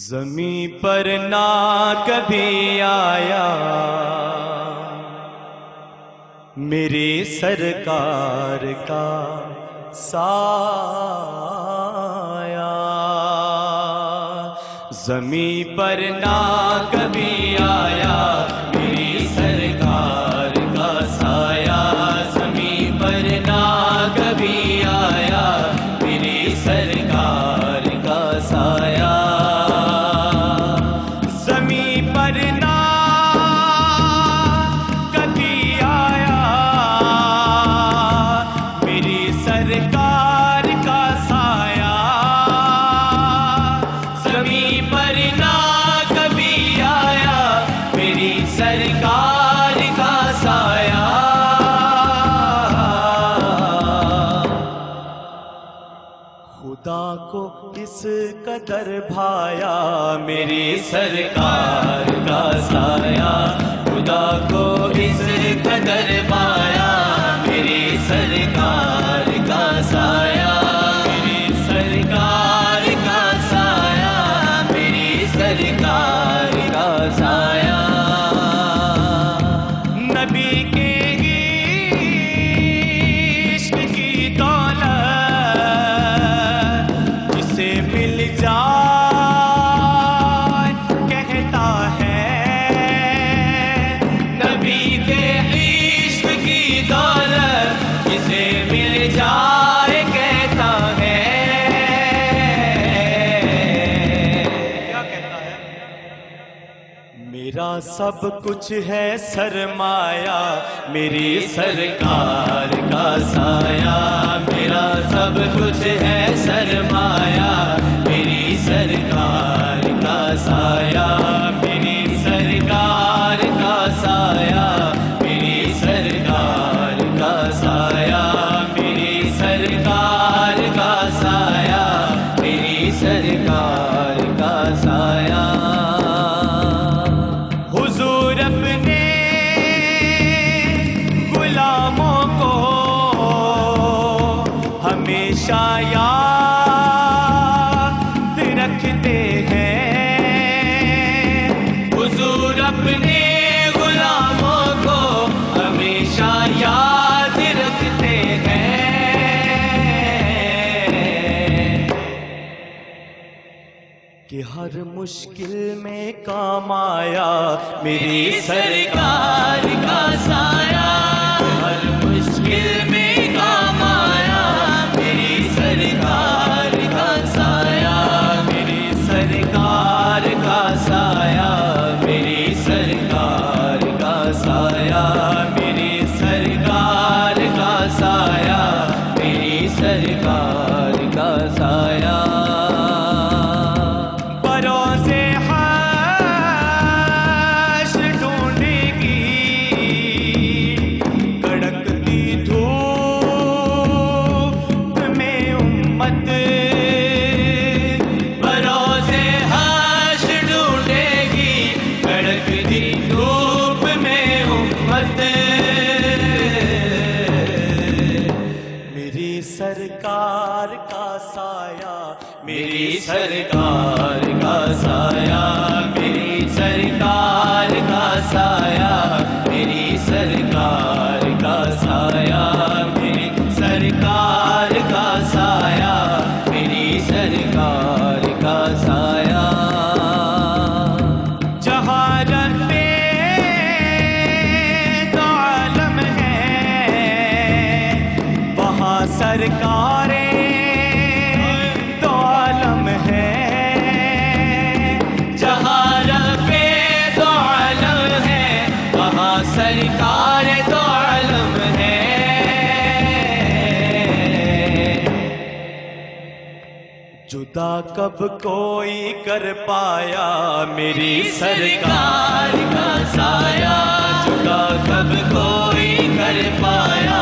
زمیں پر نہ کبھی آیا میرے سرکار کا سایہ، زمیں پر نہ کبھی آیا میری سرکار کا سایہ، زمیں پر نہ کبھی آیا میری سرکار کا سایہ، زمیں پر نہ کبھی آیا میری سرکار کا سایہ، زمیں پر نہ کبھی آیا میری سرکار کا سایہ، خدا کو کس قدر بھایا میری سرکار کا سایہ، خدا کو اس قدر بھایا میری سرکار کا سایہ، میری سرکار کا سایہ، میری سرکار کا سایہ، نبی کے عشق کی دولت جسے مل جائے کہتا ہے، نبی کے عشق کی دولت جسے مل جائے کہتا ہے، کیا کہتا ہے؟ میرا سب کچھ ہے سرمایہ میری سرکار کا سایہ، میرا سب کچھ ہے سرمایہ میری سرکار کا سایہ، میری سرکار کا سایہ، میری سرکار کا سایہ، میری سرکار کا سایہ، میری سرکار کا سایہ، حضور اپنے غلاموں کو ہمیشہ یاد رکھتے ہیں، حضور اپنے غلاموں کو ہمیشہ یاد رکھتے ہیں، کہ ہر مشکل میں کام آیا میری سرکار کا سایہ، ہر مشکل میں کام آیا میری سرکار کا سایہ، میری سرکار کا سایہ، میری سرکار کا سایہ، میری سرکار کا سایہ، میری سرکار کا سایہ، بروز حشر ڈھونڈے گی کڑکتی دھوپ میں امت، بروز حشر ڈھونڈے گی کڑکتی دھوپ میں امت، میری سرکار کا سایہ، میری سرکار کا سایہ، میری سرکار کا سایہ، میری سرکار کا سایہ، میری سرکار کا سایہ، میری سرکار کا سایہ، جہاں رب دو عالم ہے وہاں سرکاریں دو عالم ہے، جہاں رب دو عالم ہے وہاں سرکار دو عالم ہے، جدا کب کوئی کر پایا میری سرکار کا سایہ، جدا کب کوئی کر پایا